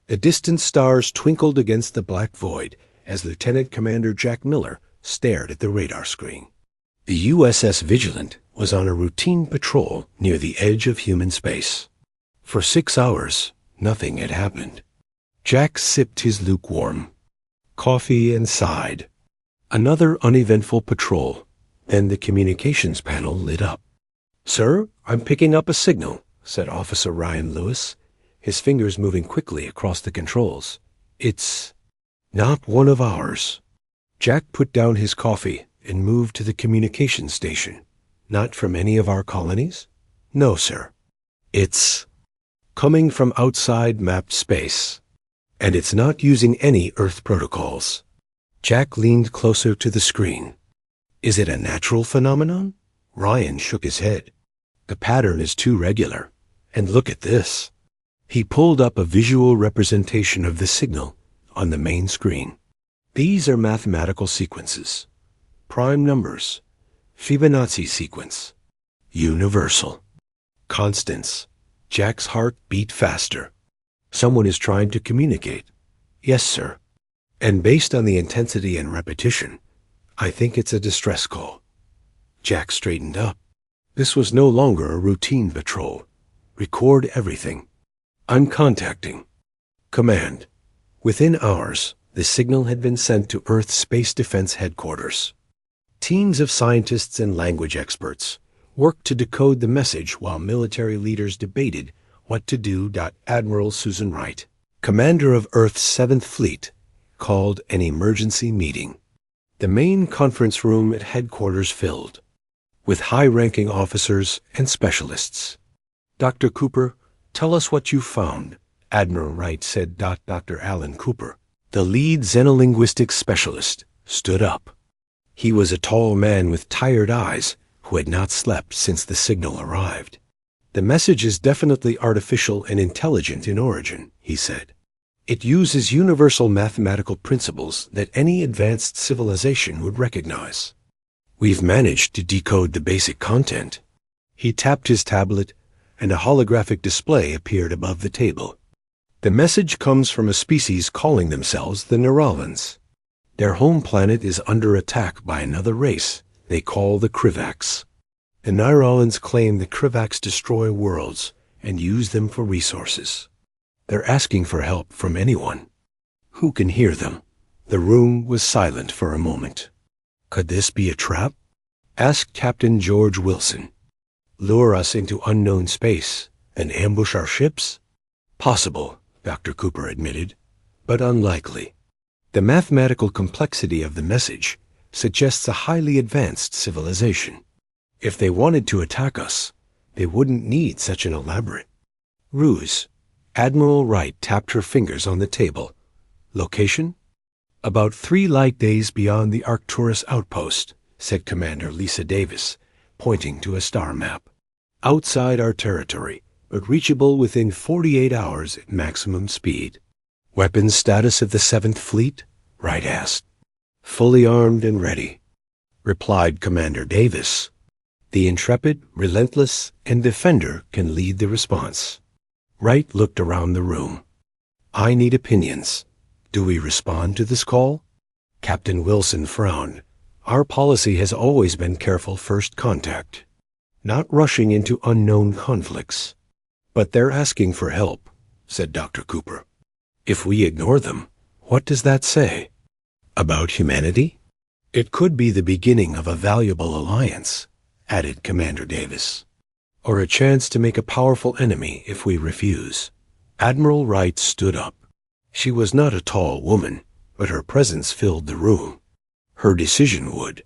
The distant stars twinkled against the black void as Lieutenant Commander Jack Miller stared at the radar screen. The USS Vigilant was on a routine patrol near the edge of human space. For 6 hours, nothing had happened. Jack sipped his lukewarm coffee and sighed. Another uneventful patrol. Then the communications panel lit up. "Sir, I'm picking up a signal," said Officer Ryan Lewis, his fingers moving quickly across the controls. "It's not one of ours." Jack put down his coffee and moved to the communications station. "Not from any of our colonies?" "No, sir. It's coming from outside mapped space, and it's not using any Earth protocols." Jack leaned closer to the screen. "Is it a natural phenomenon?" Ryan shook his head. "The pattern is too regular. And look at this." He pulled up a visual representation of the signal on the main screen. "These are mathematical sequences. Prime numbers, Fibonacci sequence, universal, constants." Jack's heart beat faster. "Someone is trying to communicate." "Yes, sir. And based on the intensity and repetition, I think it's a distress call." Jack straightened up. This was no longer a routine patrol. "Record everything. I'm contacting Command." Within hours, the signal had been sent to Earth Space Defense Headquarters. Teams of scientists and language experts worked to decode the message while military leaders debated what to do. Admiral Susan Wright, commander of Earth's 7th Fleet, called an emergency meeting. The main conference room at headquarters filled with high-ranking officers and specialists. "Dr. Cooper, tell us what you found," Admiral Wright said. Dr. Alan Cooper, the lead xenolinguistics specialist, stood up. He was a tall man with tired eyes who had not slept since the signal arrived. "The message is definitely artificial and intelligent in origin," he said. "It uses universal mathematical principles that any advanced civilization would recognize. We've managed to decode the basic content." He tapped his tablet, and a holographic display appeared above the table. "The message comes from a species calling themselves the Neuralans. Their home planet is under attack by another race they call the Krivax. The Neuralans claim the Krivax destroy worlds and use them for resources. They're asking for help from anyone who can hear them." The room was silent for a moment. "Could this be a trap?" asked Captain George Wilson. "Lure us into unknown space and ambush our ships?" "Possible," Dr. Cooper admitted, "but unlikely. The mathematical complexity of the message suggests a highly advanced civilization. If they wanted to attack us, they wouldn't need such an elaborate ruse." Admiral Wright tapped her fingers on the table. "Location?" "About 3 light days beyond the Arcturus outpost," said Commander Lisa Davis, pointing to a star map. "Outside our territory, but reachable within 48 hours at maximum speed." "Weapons status of the 7th Fleet?" Wright asked. "Fully armed and ready," replied Commander Davis. "The Intrepid, Relentless, and Defender can lead the response." Wright looked around the room. "I need opinions. Do we respond to this call?" Captain Wilson frowned. "Our policy has always been careful first contact, not rushing into unknown conflicts." "But they're asking for help," said Dr. Cooper. "If we ignore them, what does that say about humanity?" "It could be the beginning of a valuable alliance," added Commander Davis. "Or a chance to make a powerful enemy if we refuse." Admiral Wright stood up. She was not a tall woman, but her presence filled the room. Her decision would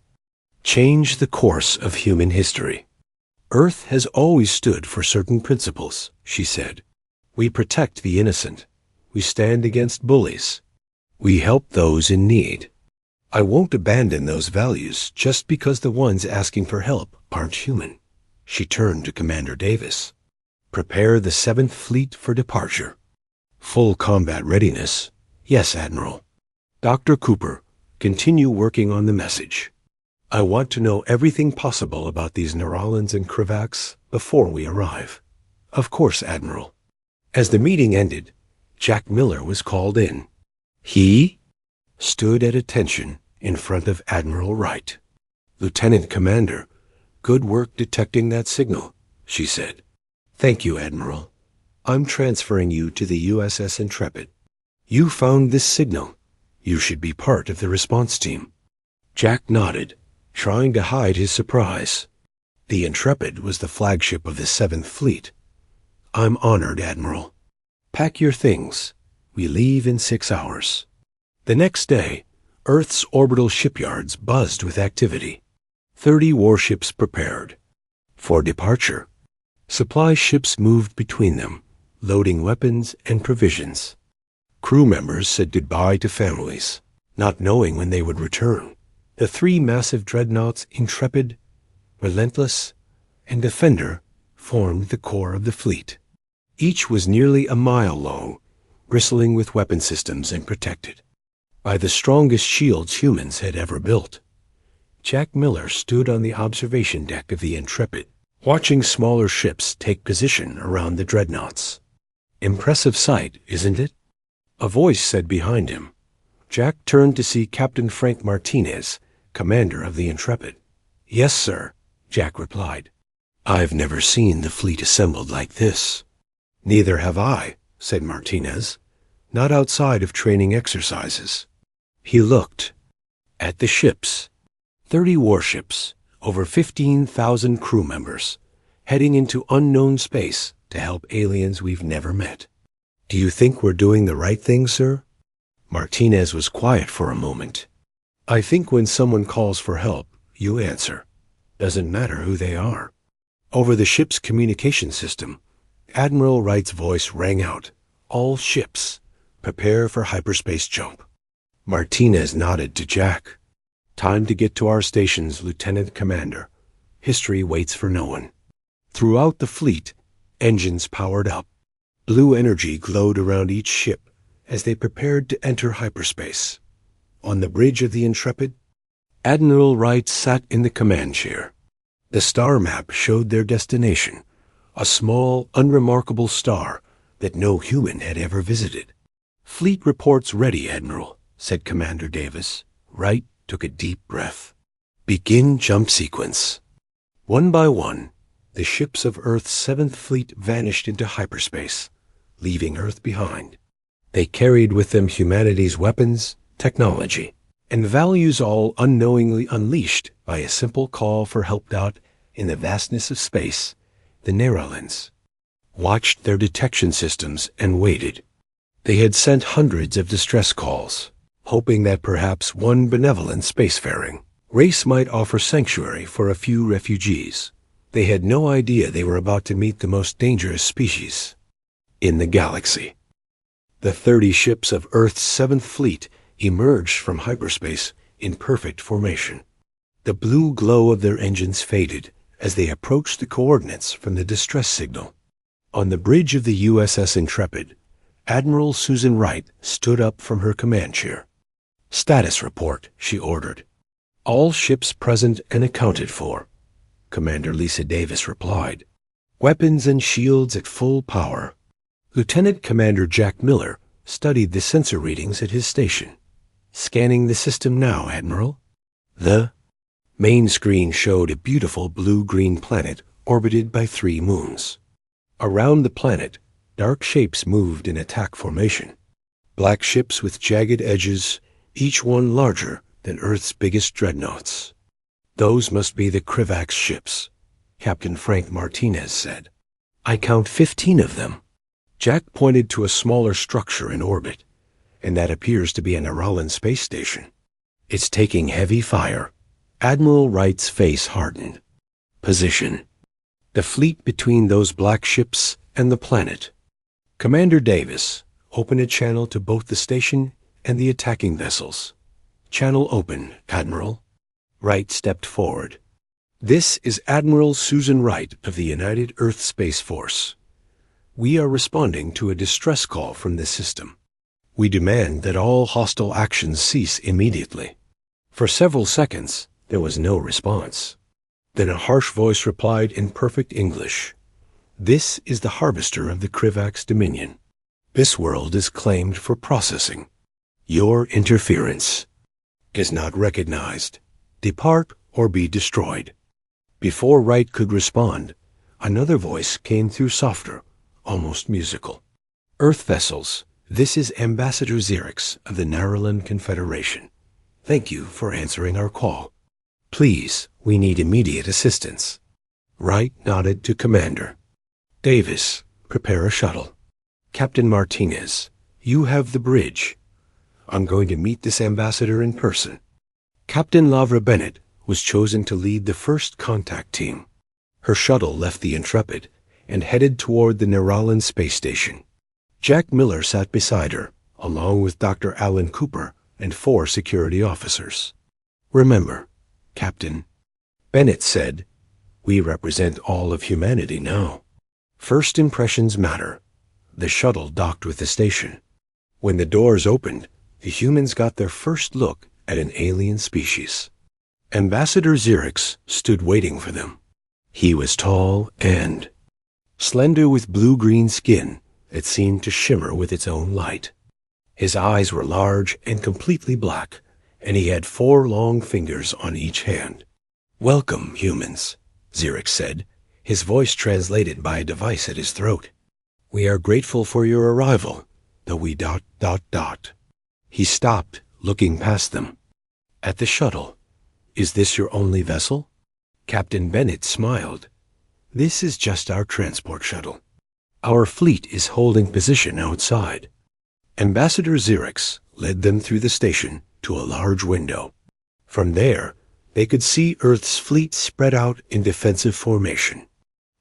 change the course of human history. "Earth has always stood for certain principles," she said. "We protect the innocent. We stand against bullies. We help those in need. I won't abandon those values just because the ones asking for help aren't human." She turned to Commander Davis. "Prepare the 7th Fleet for departure." "Full combat readiness." "Yes, Admiral." "Dr. Cooper, continue working on the message. I want to know everything possible about these Neuralans and Krivax before we arrive." "Of course, Admiral." As the meeting ended, Jack Miller was called in. He stood at attention in front of Admiral Wright. "Lieutenant Commander, good work detecting that signal," she said. "Thank you, Admiral. I'm transferring you to the USS Intrepid. You found this signal. You should be part of the response team." Jack nodded, trying to hide his surprise. The Intrepid was the flagship of the 7th Fleet. "I'm honored, Admiral. Pack your things. We leave in 6 hours." The next day, Earth's orbital shipyards buzzed with activity. 30 warships prepared. For departure, supply ships moved between them, loading weapons and provisions. Crew members said goodbye to families, not knowing when they would return. The 3 massive dreadnoughts, Intrepid, Relentless, and Defender, formed the core of the fleet. Each was nearly a mile long, bristling with weapon systems and protected by the strongest shields humans had ever built. Jack Miller stood on the observation deck of the Intrepid, watching smaller ships take position around the dreadnoughts. "Impressive sight, isn't it?" a voice said behind him. Jack turned to see Captain Frank Martinez, commander of the Intrepid. "Yes, sir," Jack replied. "I've never seen the fleet assembled like this." "Neither have I," said Martinez, "not outside of training exercises." He looked at the ships. 30 warships, over 15,000 crew members, heading into unknown space to help aliens we've never met. "Do you think we're doing the right thing, sir?" Martinez was quiet for a moment. "I think when someone calls for help, you answer. Doesn't matter who they are." Over the ship's communication system, Admiral Wright's voice rang out. "All ships, prepare for hyperspace jump." Martinez nodded to Jack. "Time to get to our stations, Lieutenant Commander. History waits for no one." Throughout the fleet, engines powered up. Blue energy glowed around each ship as they prepared to enter hyperspace. On the bridge of the Intrepid, Admiral Wright sat in the command chair. The star map showed their destination, a small, unremarkable star that no human had ever visited. "Fleet reports ready, Admiral," said Commander Davis. Wright took a deep breath. "Begin jump sequence." One by one, the ships of Earth's 7th Fleet vanished into hyperspace, leaving Earth behind. They carried with them humanity's weapons, technology, and values all unknowingly unleashed by a simple call for help out in the vastness of space. The Narrowlands watched their detection systems and waited. They had sent hundreds of distress calls, hoping that perhaps one benevolent spacefaring race might offer sanctuary for a few refugees. They had no idea they were about to meet the most dangerous species in the galaxy. The 30 ships of Earth's 7th Fleet emerged from hyperspace in perfect formation. The blue glow of their engines faded as they approached the coordinates from the distress signal. On the bridge of the USS Intrepid, Admiral Susan Wright stood up from her command chair. "Status report," she ordered. "All ships present and accounted for," Commander Lisa Davis replied. "Weapons and shields at full power." Lieutenant Commander Jack Miller studied the sensor readings at his station. "Scanning the system now, Admiral." The main screen showed a beautiful blue-green planet orbited by 3 moons. Around the planet, dark shapes moved in attack formation. Black ships with jagged edges, each one larger than Earth's biggest dreadnoughts. "Those must be the Krivax ships," Captain Frank Martinez said. "I count 15 of them." Jack pointed to a smaller structure in orbit, and that appears to be an Aralan space station. "It's taking heavy fire." Admiral Wright's face hardened. "Position." "The fleet between those black ships and the planet." "Commander Davis, open a channel to both the station and the attacking vessels." "Channel open, Admiral." Wright stepped forward. "This is Admiral Susan Wright of the United Earth Space Force. We are responding to a distress call from this system. We demand that all hostile actions cease immediately." For several seconds, there was no response. Then a harsh voice replied in perfect English. "This is the Harvester of the Krivax Dominion. This world is claimed for processing. Your interference is not recognized. Depart or be destroyed. Before Wright could respond, another voice came through softer, almost musical. Earth vessels, this is Ambassador Xerix of the Narration Confederation. Thank you for answering our call. Please, we need immediate assistance. Wright nodded to Commander. Davis, prepare a shuttle. Captain Martinez, you have the bridge. I'm going to meet this ambassador in person. Captain Lavra Bennett was chosen to lead the first contact team. Her shuttle left the Intrepid and headed toward the Narration space station. Jack Miller sat beside her, along with Dr. Alan Cooper and 4 security officers. Remember, Captain, Bennett said, we represent all of humanity now. First impressions matter. The shuttle docked with the station. When the doors opened, the humans got their first look at an alien species. Ambassador Xerix stood waiting for them. He was tall and slender with blue-green skin that seemed to shimmer with its own light. His eyes were large and completely black, and he had 4 long fingers on each hand. Welcome, humans, Xerix said, his voice translated by a device at his throat. We are grateful for your arrival, though we ... He stopped, looking past them. At the shuttle. Is this your only vessel? Captain Bennett smiled. This is just our transport shuttle. Our fleet is holding position outside. Ambassador Xerix led them through the station to a large window. From there, they could see Earth's fleet spread out in defensive formation.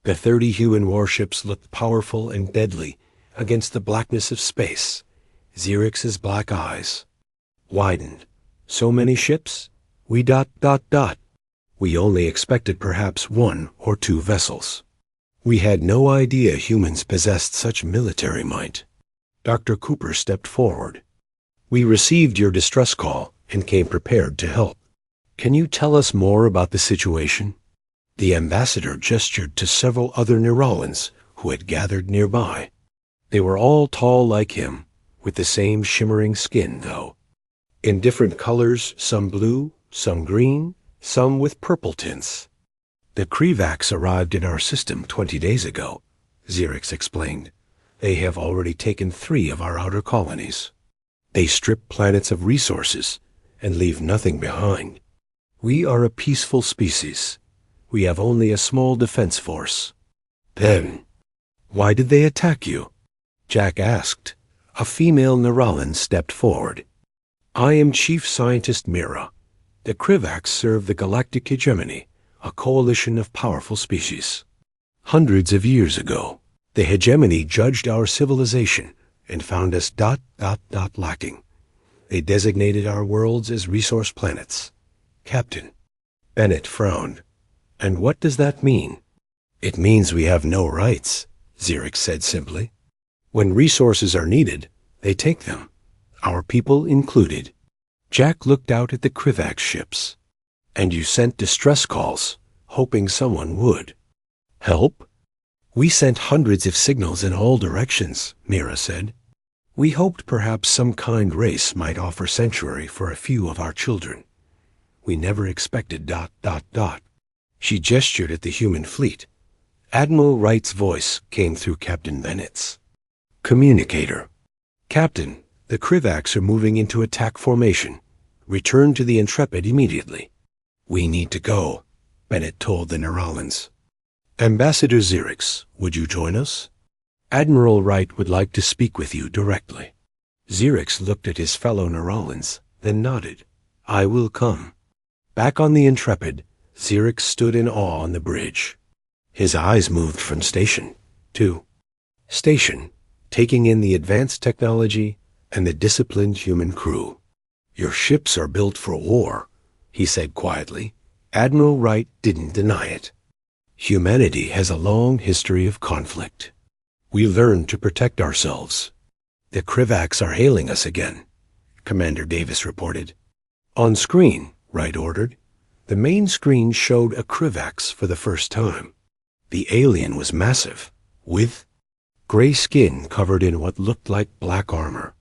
The 30 human warships looked powerful and deadly against the blackness of space. Xerix's black eyes widened. So many ships? We ... We only expected perhaps 1 or 2 vessels. We had no idea humans possessed such military might. Dr. Cooper stepped forward. We received your distress call and came prepared to help. Can you tell us more about the situation? The ambassador gestured to several other Naralans who had gathered nearby. They were all tall like him, with the same shimmering skin, though. In different colors, some blue, some green, some with purple tints. The Krivax arrived in our system 20 days ago, Xerix explained. They have already taken 3 of our outer colonies. They strip planets of resources and leave nothing behind. We are a peaceful species. We have only a small defense force. Then, why did they attack you? Jack asked. A female Naralan stepped forward. I am Chief Scientist Mira. The Krivax serve the Galactic Hegemony, a coalition of powerful species. Hundreds of years ago, the hegemony judged our civilization and found us ... lacking. They designated our worlds as resource planets. Captain. Bennett frowned. And what does that mean? It means we have no rights, Xerix said simply. When resources are needed, they take them, our people included. Jack looked out at the Krivax ships. And you sent distress calls, hoping someone would. Help? We sent hundreds of signals in all directions, Mira said. We hoped perhaps some kind race might offer sanctuary for a few of our children. We never expected ... She gestured at the human fleet. Admiral Wright's voice came through Captain Bennett's. Communicator. Captain, the Krivax are moving into attack formation. Return to the Intrepid immediately. We need to go, Bennett told the Naralans. Ambassador Xerix, would you join us? Admiral Wright would like to speak with you directly. Xerix looked at his fellow Naralans, then nodded. I will come. Back on the Intrepid, Xerix stood in awe on the bridge. His eyes moved from station to station, taking in the advanced technology and the disciplined human crew. Your ships are built for war, he said quietly. Admiral Wright didn't deny it. Humanity has a long history of conflict. We learned to protect ourselves. The Krivax are hailing us again, Commander Davis reported. On screen, Wright ordered. The main screen showed a Krivax for the first time. The alien was massive, with gray skin covered in what looked like black armor.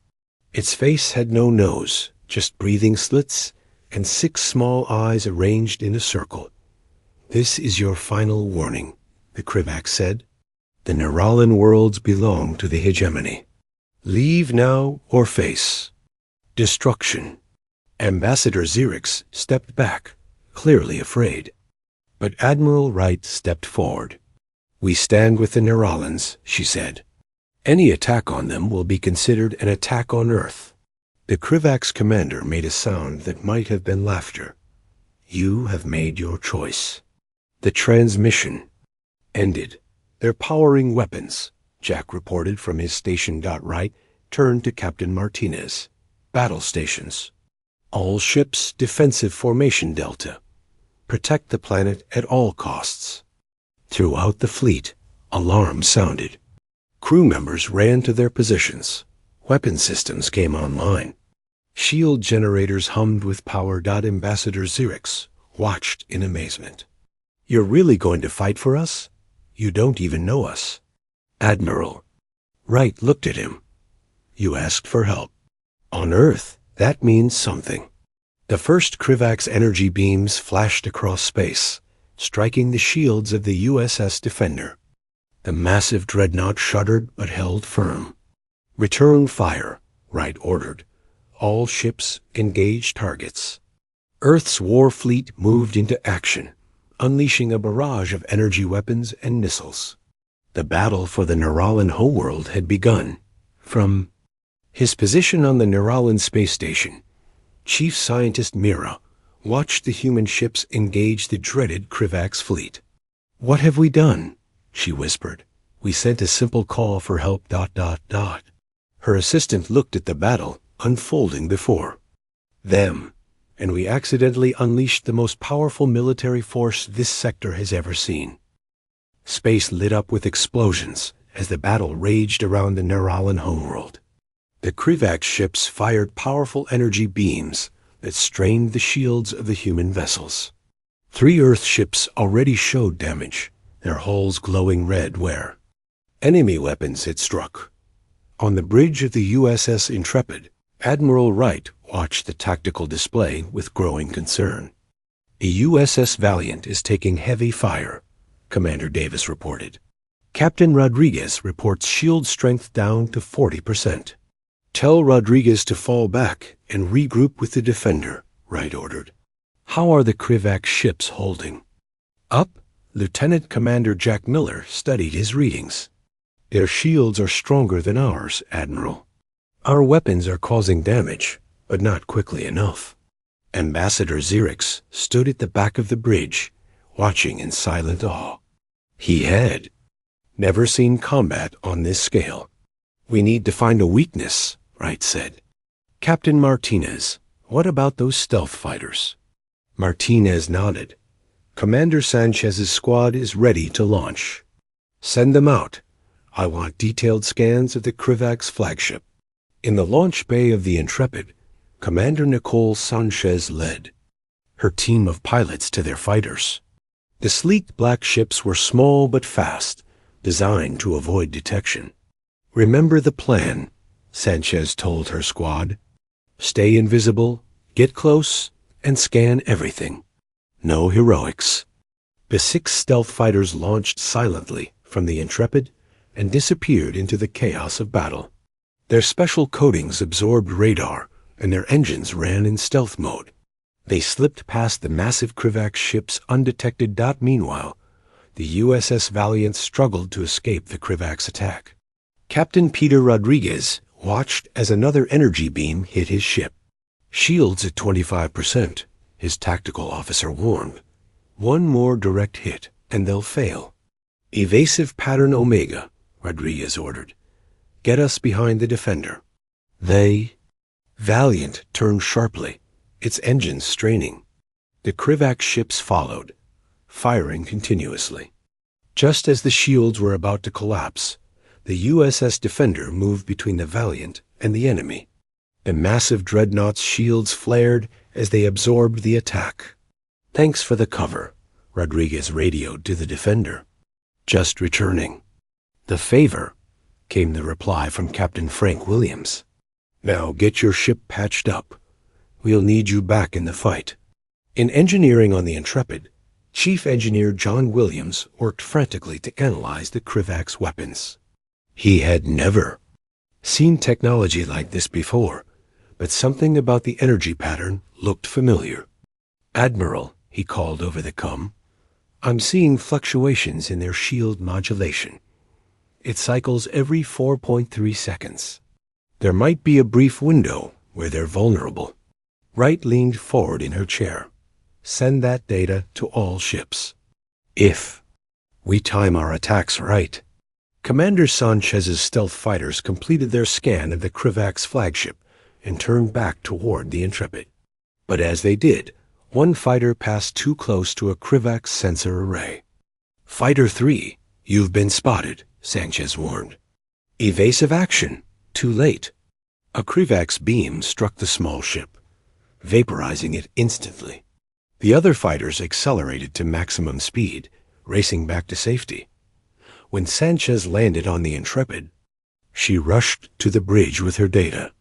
Its face had no nose, just breathing slits and 6 small eyes arranged in a circle. "This is your final warning," the Krivak said. "The Neuralan worlds belong to the hegemony. Leave now or face destruction." Ambassador Xerix stepped back, clearly afraid. But Admiral Wright stepped forward. "We stand with the Neuralans," she said. "Any attack on them will be considered an attack on Earth." The Krivak's commander made a sound that might have been laughter. "You have made your choice." The transmission ended. "They're powering weapons," Jack reported from his station. Wright turned to Captain Martinez. "Battle stations. All ships defensive formation delta. Protect the planet at all costs." Throughout the fleet, alarms sounded. Crew members ran to their positions. Weapon systems came online. Shield generators hummed with power. Ambassador Xerix watched in amazement. "You're really going to fight for us? You don't even know us." "Admiral." Wright looked at him. "You asked for help. On Earth, that means something." The first Krivak's energy beams flashed across space, striking the shields of the USS Defender. The massive dreadnought shuddered but held firm. "Return fire," Wright ordered. "All ships engage targets." Earth's war fleet moved into action, unleashing a barrage of energy weapons and missiles. The battle for the Neuralan homeworld had begun. From his position on the Neuralan space station, Chief Scientist Mira watched the human ships engage the dreaded Krivak's fleet. "What have we done?" she whispered. "We sent a simple call for help. Her assistant looked at the battle unfolding before them, and we accidentally unleashed the most powerful military force this sector has ever seen." Space lit up with explosions as the battle raged around the Neuralan homeworld. The Krivak ships fired powerful energy beams that strained the shields of the human vessels. 3 Earth ships already showed damage, their hulls glowing red where enemy weapons had struck. On the bridge of the USS Intrepid, Admiral Wright watched the tactical display with growing concern. "A USS Valiant is taking heavy fire," Commander Davis reported. "Captain Rodriguez reports shield strength down to 40%. "Tell Rodriguez to fall back and regroup with the Defender," Wright ordered. "How are the Krivak ships holding?" "Up," Lieutenant Commander Jack Miller studied his readings. "Their shields are stronger than ours, Admiral. Our weapons are causing damage, but not quickly enough." Ambassador Xerix stood at the back of the bridge, watching in silent awe. He had never seen combat on this scale. "We need to find a weakness," Wright said. "Captain Martinez, what about those stealth fighters?" Martinez nodded. "Commander Sanchez's squad is ready to launch. Send them out. I want detailed scans of the Krivak's flagship." In the launch bay of the Intrepid, Commander Nicole Sanchez led her team of pilots to their fighters. The sleek black ships were small but fast, designed to avoid detection. "Remember the plan," Sanchez told her squad. "Stay invisible, get close, and scan everything. No heroics." The 6 stealth fighters launched silently from the Intrepid and disappeared into the chaos of battle. Their special coatings absorbed radar, and their engines ran in stealth mode. They slipped past the massive Krivak ships undetected. Meanwhile, the USS Valiant struggled to escape the Krivak's attack. Captain Peter Rodriguez watched as another energy beam hit his ship. "Shields at 25%, his tactical officer warned. "One more direct hit, and they'll fail." "Evasive pattern Omega," Rodriguez ordered. "Get us behind the Defender." Valiant turned sharply, its engines straining. The Krivak ships followed, firing continuously. Just as the shields were about to collapse, the USS Defender moved between the Valiant and the enemy. The massive dreadnought's shields flared as they absorbed the attack. "Thanks for the cover," Rodriguez radioed to the Defender. "Just returning." "The favor," came the reply from Captain Frank Williams. "Now get your ship patched up. We'll need you back in the fight." In engineering on the Intrepid, Chief Engineer John Williams worked frantically to analyze the Krivak's weapons. He had never seen technology like this before, but something about the energy pattern looked familiar. "Admiral," he called over the comm, "I'm seeing fluctuations in their shield modulation. It cycles every 4.3 seconds. There might be a brief window where they're vulnerable." Wright leaned forward in her chair. "Send that data to all ships. If we time our attacks right." Commander Sanchez's stealth fighters completed their scan of the Krivak's flagship and turned back toward the Intrepid. But as they did, one fighter passed too close to a Krivak sensor array. "Fighter 3, you've been spotted," Sanchez warned. "Evasive action. Too late." A Krivak's beam struck the small ship, vaporizing it instantly. The other fighters accelerated to maximum speed, racing back to safety. When Sanchez landed on the Intrepid, she rushed to the bridge with her data.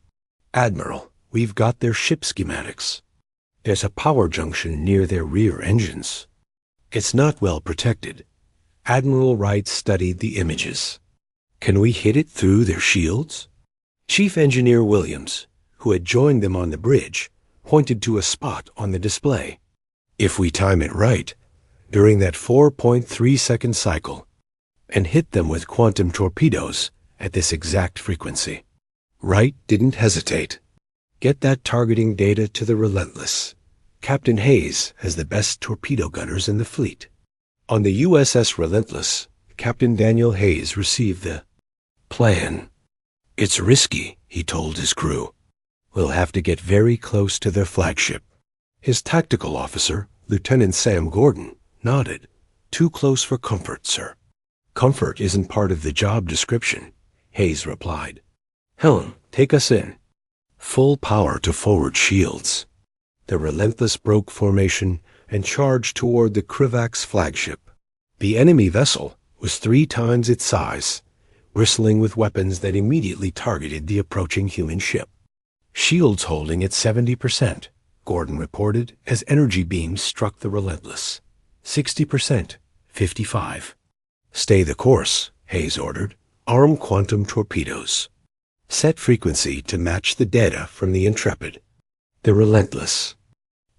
"Admiral, we've got their ship schematics. There's a power junction near their rear engines. It's not well protected." Admiral Wright studied the images. "Can we hit it through their shields?" Chief Engineer Williams, who had joined them on the bridge, pointed to a spot on the display. "If we time it right, during that 4.3-second cycle, and hit them with quantum torpedoes at this exact frequency." Wright didn't hesitate. "Get that targeting data to the Relentless. Captain Hayes has the best torpedo gunners in the fleet." On the USS Relentless, Captain Daniel Hayes received the plan. "It's risky," he told his crew. "We'll have to get very close to their flagship." His tactical officer, Lieutenant Sam Gordon, nodded. "Too close for comfort, sir." "Comfort isn't part of the job description," Hayes replied. "Helen, take us in." Full power to forward shields. The Relentless broke formation and charged toward the Krivak's flagship. The enemy vessel was 3 times its size, bristling with weapons that immediately targeted the approaching human ship. "Shields holding at 70%, Gordon reported as energy beams struck the Relentless. 60%, 55. "Stay the course," Hayes ordered. "Arm quantum torpedoes. Set frequency to match the data from the Intrepid." The Relentless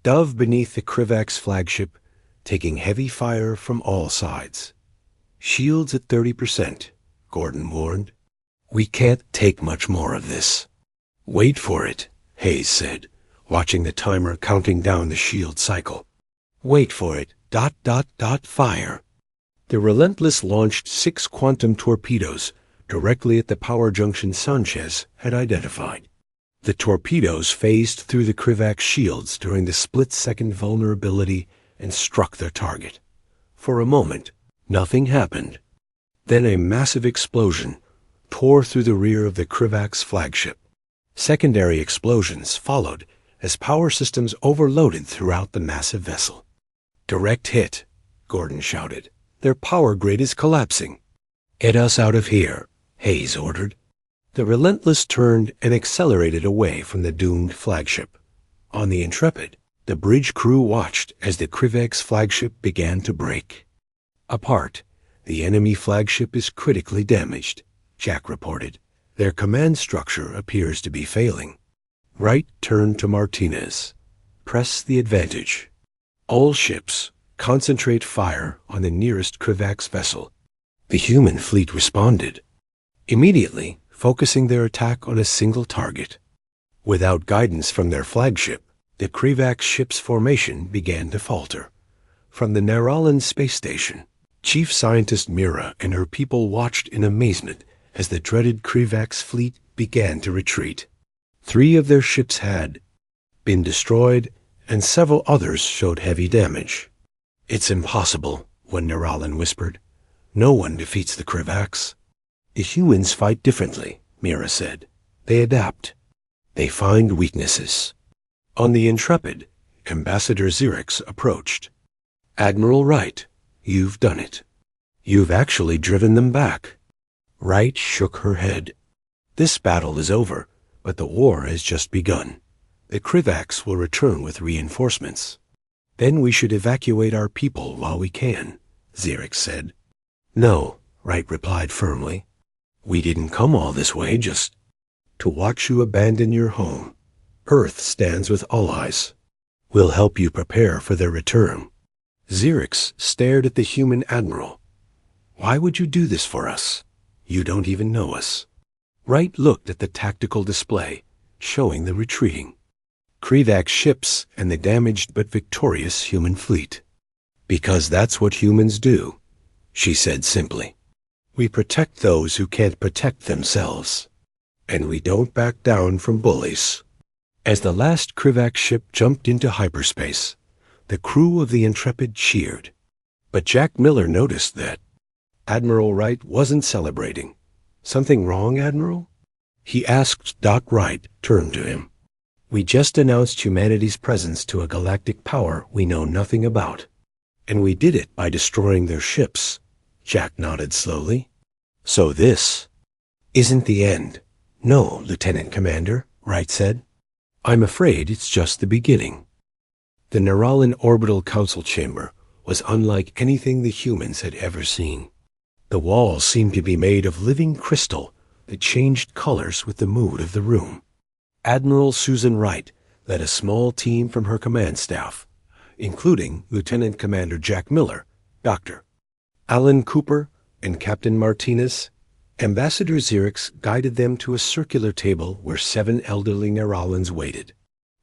dove beneath the Krivak's flagship, taking heavy fire from all sides. "Shields at 30%, Gordon warned. "We can't take much more of this." "Wait for it," Hayes said, watching the timer counting down the shield cycle. "Wait for it. ... Fire." The Relentless launched 6 quantum torpedoes directly at the power junction Sanchez had identified. The torpedoes phased through the Krivak's shields during the split-second vulnerability and struck their target. For a moment, nothing happened. Then a massive explosion tore through the rear of the Krivak's flagship. Secondary explosions followed as power systems overloaded throughout the massive vessel. "Direct hit," Gordon shouted. "Their power grid is collapsing." "Get us out of here," Hayes ordered. The Relentless turned and accelerated away from the doomed flagship. On the Intrepid, the bridge crew watched as the Krivak's flagship began to break apart. "The enemy flagship is critically damaged," Jack reported. "Their command structure appears to be failing." Wright turned to Martinez. "Press the advantage. All ships, concentrate fire on the nearest Krivak's vessel." The human fleet responded, immediately focusing their attack on a single target. Without guidance from their flagship, the Krivak ship's formation began to falter. From the Naralan space station, Chief Scientist Mira and her people watched in amazement as the dreaded Krivak's fleet began to retreat. 3 of their ships had been destroyed, and several others showed heavy damage. "It's impossible," one Naralan whispered. "No one defeats the Krivaks." "The humans fight differently," Mira said. "They adapt. They find weaknesses." On the Intrepid, Ambassador Xerix approached. "Admiral Wright, you've done it. You've actually driven them back." Wright shook her head. This battle is over, but the war has just begun. The Krivaks will return with reinforcements. Then we should evacuate our people while we can, Xerix said. No, Wright replied firmly. We didn't come all this way just to watch you abandon your home. Earth stands with allies. We'll help you prepare for their return. Xerix stared at the human admiral. Why would you do this for us? You don't even know us. Wright looked at the tactical display, showing the retreating Krivak ships and the damaged but victorious human fleet. Because that's what humans do, she said simply. We protect those who can't protect themselves. And we don't back down from bullies. As the last Krivak ship jumped into hyperspace, the crew of the Intrepid cheered. But Jack Miller noticed that Admiral Wright wasn't celebrating. Something wrong, Admiral? He asked. Doc Wright turned to him. We just announced humanity's presence to a galactic power we know nothing about. And we did it by destroying their ships. Jack nodded slowly. So this isn't the end. No, Lieutenant Commander, Wright said. I'm afraid it's just the beginning. The Neuralan Orbital Council Chamber was unlike anything the humans had ever seen. The walls seemed to be made of living crystal that changed colors with the mood of the room. Admiral Susan Wright led a small team from her command staff, including Lieutenant Commander Jack Miller, Dr. Alan Cooper, and Captain Martinez. Ambassador Xerix guided them to a circular table where 7 elderly Neuralans waited.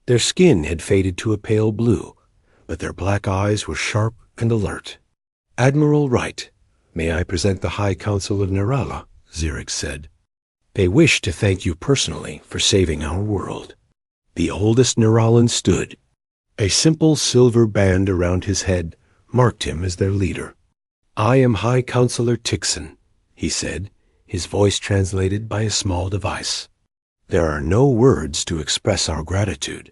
Their skin had faded to a pale blue, but their black eyes were sharp and alert. Admiral Wright, may I present the High Council of Neurala, Xerix said. They wish to thank you personally for saving our world. The oldest Neuralan stood. A simple silver band around his head marked him as their leader. I am High Counselor Tixon, he said, his voice translated by a small device. There are no words to express our gratitude.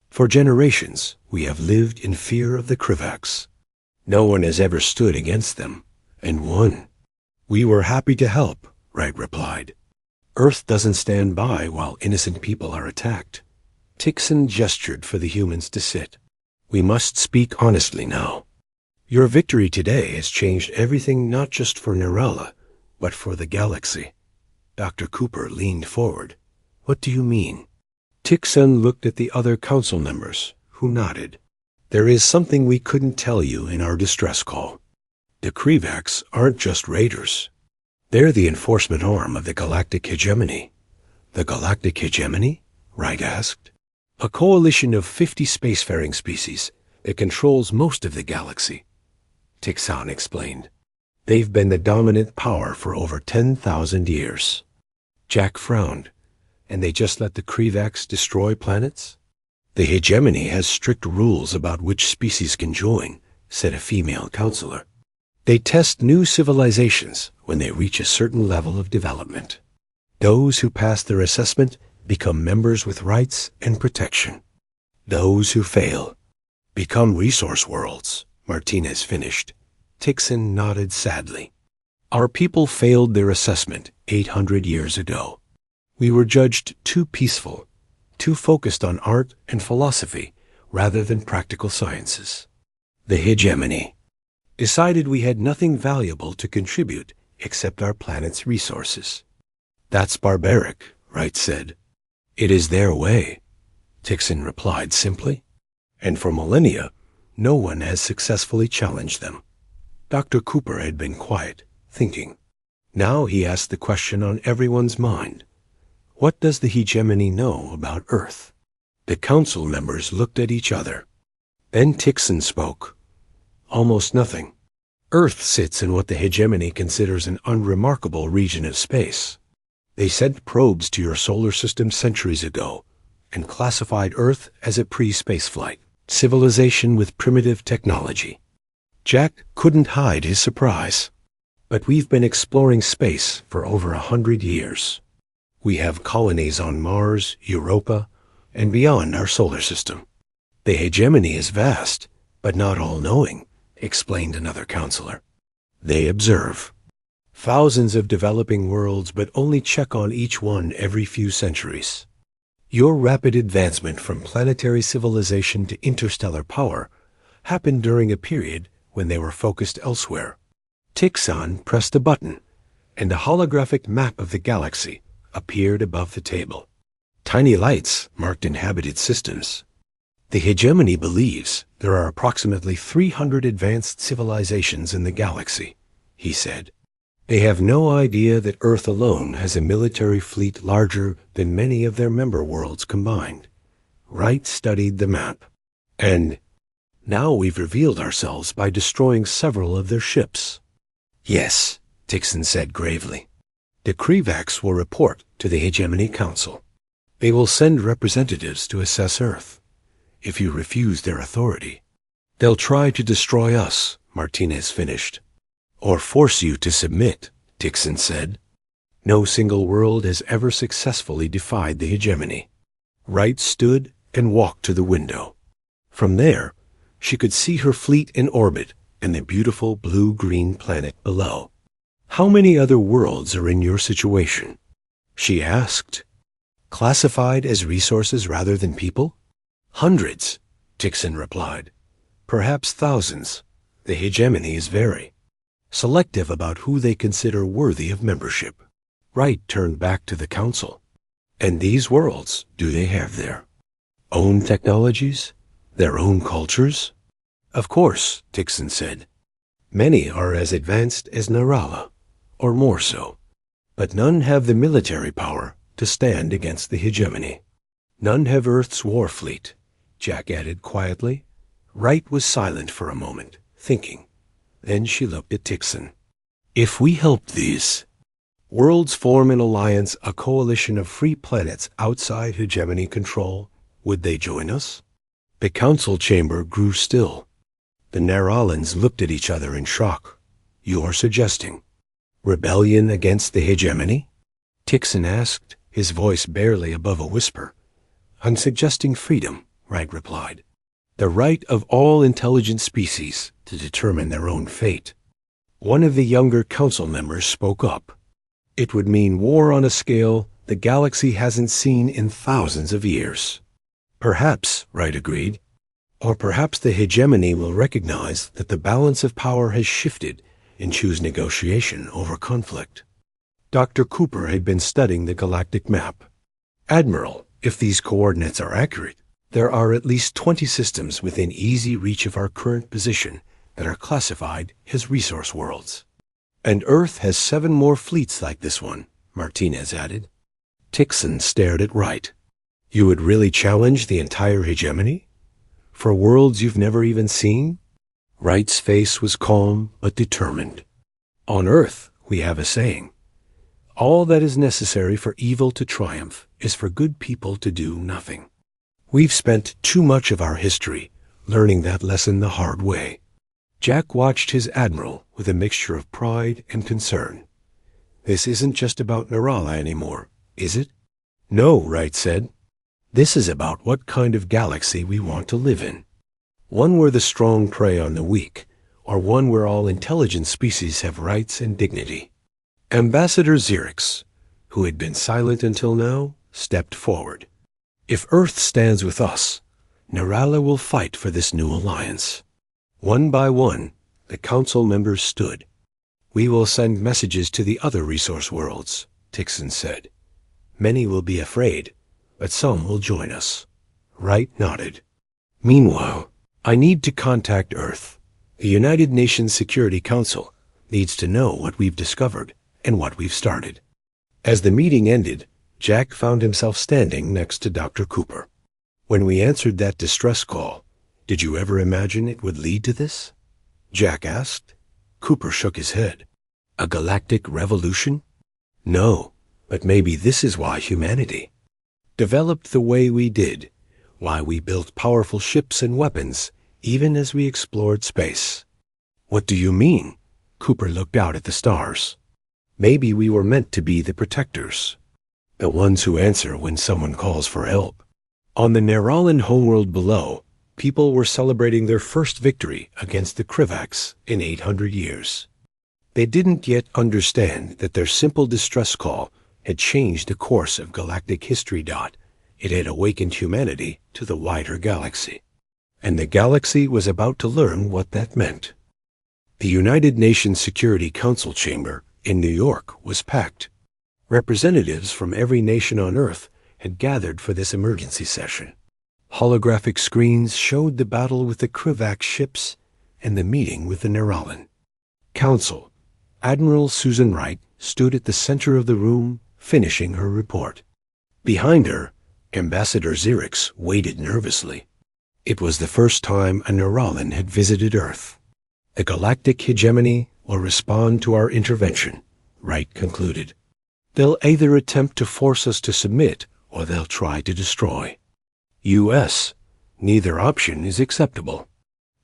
For generations, we have lived in fear of the Krivaks. No one has ever stood against them, and won. We were happy to help, Wright replied. Earth doesn't stand by while innocent people are attacked. Tixon gestured for the humans to sit. We must speak honestly now. Your victory today has changed everything not just for Neurala, but for the galaxy. Dr. Cooper leaned forward. What do you mean? Tixon looked at the other council members, who nodded. There is something we couldn't tell you in our distress call. The Krivaks aren't just raiders. They're the enforcement arm of the Galactic Hegemony. The Galactic Hegemony? Wright asked. A coalition of 50 spacefaring species that controls most of the galaxy. Tixon explained. They've been the dominant power for over 10,000 years. Jack frowned. And they just let the Krivaks destroy planets? The hegemony has strict rules about which species can join, said a female counselor. They test new civilizations when they reach a certain level of development. Those who pass their assessment become members with rights and protection. Those who fail become resource worlds, Martinez finished. Tixon nodded sadly. Our people failed their assessment 800 years ago. We were judged too peaceful, too focused on art and philosophy rather than practical sciences. The hegemony decided we had nothing valuable to contribute except our planet's resources. That's barbaric, Wright said. It is their way, Tixon replied simply. And for millennia, no one has successfully challenged them. Dr. Cooper had been quiet, thinking. Now he asked the question on everyone's mind. What does the hegemony know about Earth? The council members looked at each other. Then Tixon spoke. Almost nothing. Earth sits in what the hegemony considers an unremarkable region of space. They sent probes to your solar system centuries ago and classified Earth as a pre-spaceflight civilization with primitive technology. Jack couldn't hide his surprise. But we've been exploring space for over 100 years. We have colonies on Mars, Europa, and beyond our solar system. The hegemony is vast, but not all-knowing, explained another counselor. They observe. Thousands of developing worlds, but only check on each one every few centuries. Your rapid advancement from planetary civilization to interstellar power happened during a period when they were focused elsewhere. Tixon pressed a button, and a holographic map of the galaxy appeared above the table. Tiny lights marked inhabited systems. The hegemony believes there are approximately 300 advanced civilizations in the galaxy, he said. They have no idea that Earth alone has a military fleet larger than many of their member worlds combined. Wright studied the map. And now we've revealed ourselves by destroying several of their ships. Yes, Tixon said gravely. The Krivaks will report to the Hegemony Council. They will send representatives to assess Earth. If you refuse their authority, they'll try to destroy us, Martinez finished. Or force you to submit, Tixon said. No single world has ever successfully defied the hegemony. Wright stood and walked to the window. From there, she could see her fleet in orbit and the beautiful blue-green planet below. How many other worlds are in your situation? She asked. Classified as resources rather than people? Hundreds, Tixon replied. Perhaps thousands. The hegemonies vary. Selective about who they consider worthy of membership. Wright turned back to the council. And these worlds, do they have their own technologies? Their own cultures? Of course, Tixon said. Many are as advanced as Narala, or more so. But none have the military power to stand against the hegemony. None have Earth's war fleet, Jack added quietly. Wright was silent for a moment, thinking. Then she looked at Tixon. If we help these worlds form an alliance, a coalition of free planets outside hegemony control, would they join us? The council chamber grew still. The Naralans looked at each other in shock. You're suggesting rebellion against the hegemony? Tixon asked, his voice barely above a whisper. I'm suggesting freedom, Wright replied. The right of all intelligent species to determine their own fate. One of the younger council members spoke up. It would mean war on a scale the galaxy hasn't seen in thousands of years. Perhaps, Wright agreed. Or perhaps the hegemony will recognize that the balance of power has shifted and choose negotiation over conflict. Dr. Cooper had been studying the galactic map. Admiral, if these coordinates are accurate, there are at least 20 systems within easy reach of our current position that are classified as resource worlds. And Earth has 7 more fleets like this one, Martinez added. Tixon stared at Wright. You would really challenge the entire hegemony? For worlds you've never even seen? Wright's face was calm but determined. On Earth, we have a saying. All that is necessary for evil to triumph is for good people to do nothing. We've spent too much of our history learning that lesson the hard way. Jack watched his admiral with a mixture of pride and concern. This isn't just about Narala anymore, is it? No, Wright said. This is about what kind of galaxy we want to live in. One where the strong prey on the weak, or one where all intelligent species have rights and dignity. Ambassador Xerix, who had been silent until now, stepped forward. If Earth stands with us, Narala will fight for this new alliance. One by one, the council members stood. We will send messages to the other resource worlds, Tixon said. Many will be afraid, but some will join us. Wright nodded. Meanwhile, I need to contact Earth. The United Nations Security Council needs to know what we've discovered and what we've started. As the meeting ended, Jack found himself standing next to Dr. Cooper. When we answered that distress call, did you ever imagine it would lead to this? Jack asked. Cooper shook his head. A galactic revolution? No, but maybe this is why humanity developed the way we did, why we built powerful ships and weapons, even as we explored space. What do you mean? Cooper looked out at the stars. Maybe we were meant to be the protectors, the ones who answer when someone calls for help. On the Naralan homeworld below, people were celebrating their first victory against the Krivaks in 800 years. They didn't yet understand that their simple distress call had changed the course of galactic history. It had awakened humanity to the wider galaxy. And the galaxy was about to learn what that meant. The United Nations Security Council chamber in New York was packed. Representatives from every nation on Earth had gathered for this emergency session. Holographic screens showed the battle with the Krivax ships and the meeting with the Narration. Council. Admiral Susan Wright stood at the center of the room, finishing her report. Behind her, Ambassador Xerix waited nervously. It was the first time a Narration had visited Earth. The galactic hegemony will respond to our intervention, Wright concluded. They'll either attempt to force us to submit, or they'll try to destroy. U.S. Neither option is acceptable.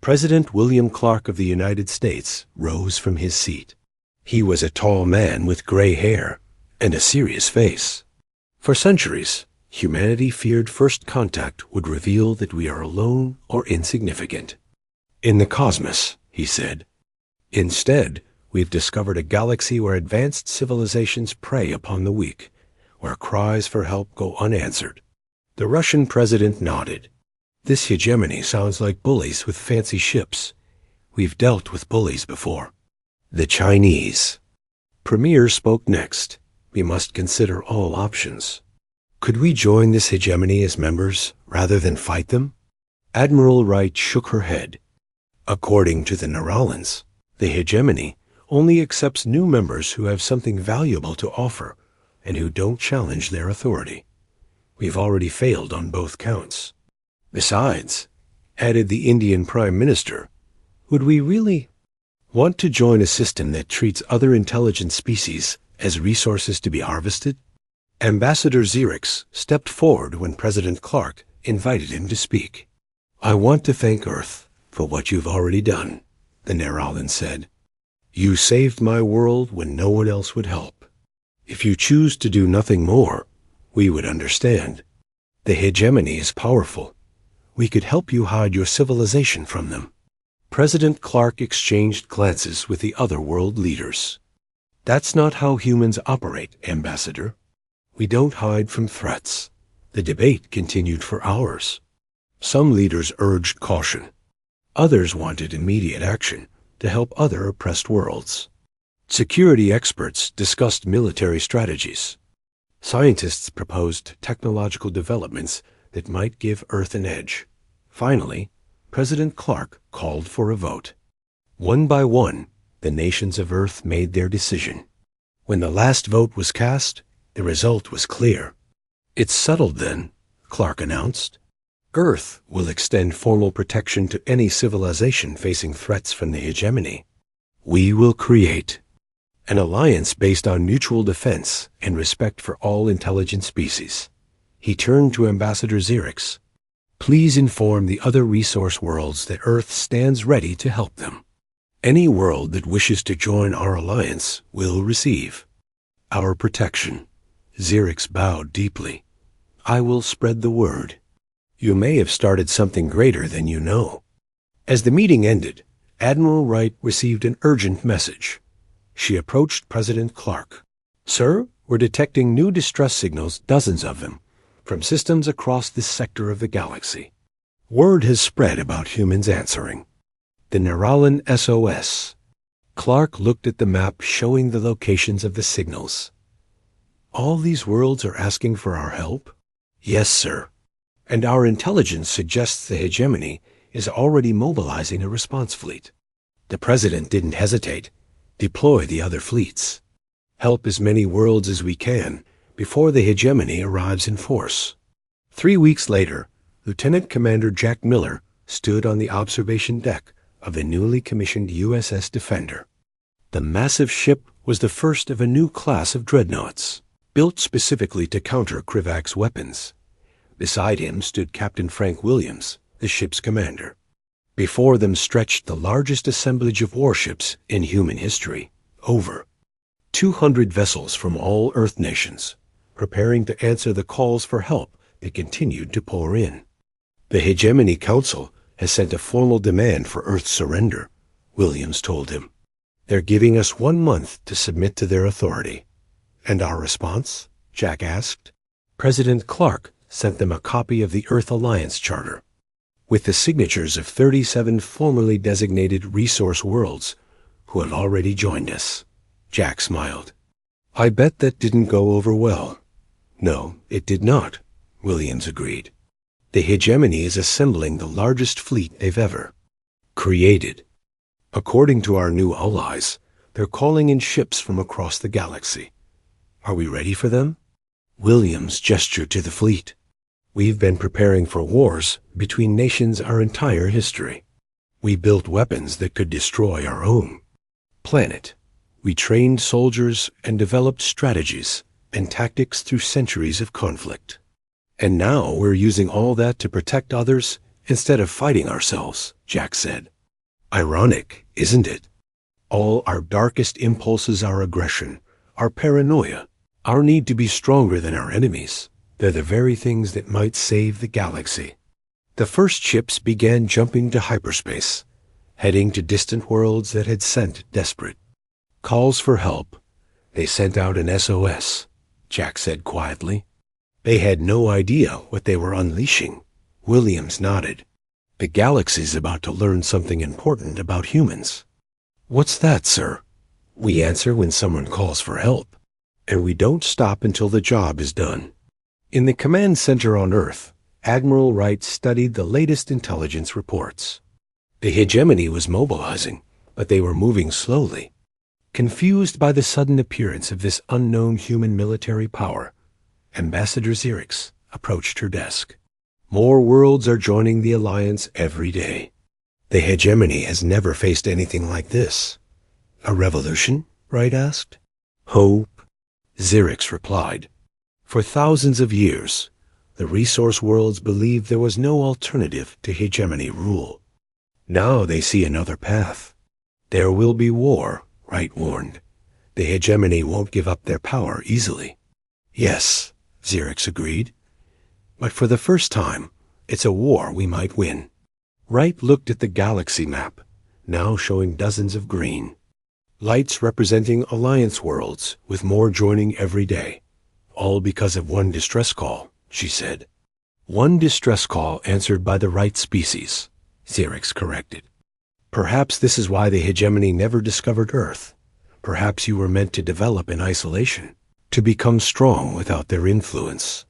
President William Clark of the United States rose from his seat. He was a tall man with gray hair and a serious face. For centuries, humanity feared first contact would reveal that we are alone or insignificant. In the cosmos, he said. Instead, we've discovered a galaxy where advanced civilizations prey upon the weak, where cries for help go unanswered. The Russian president nodded. This hegemony sounds like bullies with fancy ships. We've dealt with bullies before. The Chinese. Premier spoke next. We must consider all options. Could we join this hegemony as members rather than fight them? Admiral Wright shook her head. According to the Naralans, the hegemony only accepts new members who have something valuable to offer and who don't challenge their authority. We've already failed on both counts. Besides, added the Indian Prime Minister, would we really want to join a system that treats other intelligent species as resources to be harvested? Ambassador Xerix stepped forward when President Clark invited him to speak. I want to thank Earth for what you've already done, the Narration said. You saved my world when no one else would help. If you choose to do nothing more, we would understand. The hegemony is powerful. We could help you hide your civilization from them. President Clark exchanged glances with the other world leaders. That's not how humans operate, Ambassador. We don't hide from threats. The debate continued for hours. Some leaders urged caution. Others wanted immediate action to help other oppressed worlds. Security experts discussed military strategies. Scientists proposed technological developments that might give Earth an edge. Finally, President Clark called for a vote. One by one, the nations of Earth made their decision. When the last vote was cast, the result was clear. It's settled then, Clark announced. Earth will extend formal protection to any civilization facing threats from the hegemony. We will create an alliance based on mutual defense and respect for all intelligent species. He turned to Ambassador Xerix. Please inform the other resource worlds that Earth stands ready to help them. Any world that wishes to join our alliance will receive our protection. Xerix bowed deeply. I will spread the word. You may have started something greater than you know. As the meeting ended, Admiral Wright received an urgent message. She approached President Clark. Sir, we're detecting new distress signals, dozens of them, from systems across this sector of the galaxy. Word has spread about humans answering. The Narration SOS. Clark looked at the map showing the locations of the signals. All these worlds are asking for our help? Yes, sir. And our intelligence suggests the hegemony is already mobilizing a response fleet. The president didn't hesitate. Deploy the other fleets. Help as many worlds as we can before the hegemony arrives in force. 3 weeks later, Lieutenant Commander Jack Miller stood on the observation deck of the newly commissioned USS Defender. The massive ship was the first of a new class of dreadnoughts, built specifically to counter Krivax weapons. Beside him stood Captain Frank Williams, the ship's commander. Before them stretched the largest assemblage of warships in human history, over 200 vessels from all Earth nations, preparing to answer the calls for help that continued to pour in. The Hegemony Council has sent a formal demand for Earth's surrender, Williams told him. They're giving us 1 month to submit to their authority. And our response? Jack asked. President Clark sent them a copy of the Earth Alliance Charter, with the signatures of 37 formerly designated resource worlds who have already joined us. Jack smiled. I bet that didn't go over well. No, it did not, Williams agreed. The hegemony is assembling the largest fleet they've ever created. According to our new allies, they're calling in ships from across the galaxy. Are we ready for them? Williams gestured to the fleet. We've been preparing for wars between nations our entire history. We built weapons that could destroy our own planet. We trained soldiers and developed strategies and tactics through centuries of conflict. And now we're using all that to protect others instead of fighting ourselves, Jack said. Ironic, isn't it? All our darkest impulses are aggression, our paranoia, our need to be stronger than our enemies. They're the very things that might save the galaxy. The first ships began jumping to hyperspace, heading to distant worlds that had sent desperate calls for help. They sent out an SOS, Jack said quietly. They had no idea what they were unleashing. Williams nodded. The galaxy's about to learn something important about humans. What's that, sir? We answer when someone calls for help, and we don't stop until the job is done. In the command center on Earth, Admiral Wright studied the latest intelligence reports. The hegemony was mobilizing, but they were moving slowly. Confused by the sudden appearance of this unknown human military power, Ambassador Xerix approached her desk. More worlds are joining the Alliance every day. The hegemony has never faced anything like this. A revolution? Wright asked. Hope, Xerix replied. For thousands of years, the resource worlds believed there was no alternative to hegemony rule. Now they see another path. There will be war, Wright warned. The hegemony won't give up their power easily. Yes, Xerix agreed. But for the first time, it's a war we might win. Wright looked at the galaxy map, now showing dozens of green. Lights representing Alliance worlds, with more joining every day. All because of one distress call, she said. One distress call answered by the right species, Xerix corrected. Perhaps this is why the hegemony never discovered Earth. Perhaps you were meant to develop in isolation, to become strong without their influence.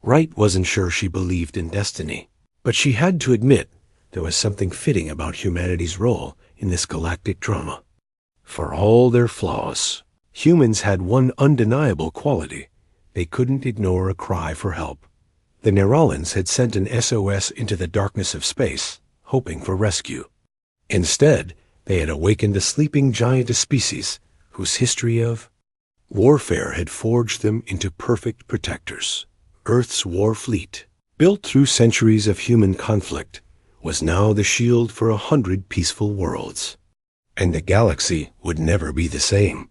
Wright wasn't sure she believed in destiny, but she had to admit there was something fitting about humanity's role in this galactic drama. For all their flaws, humans had one undeniable quality. They couldn't ignore a cry for help. The Neuralans had sent an SOS into the darkness of space, hoping for rescue. Instead, they had awakened a sleeping giant species whose history of warfare had forged them into perfect protectors. Earth's war fleet, built through centuries of human conflict, was now the shield for 100 peaceful worlds. And the galaxy would never be the same.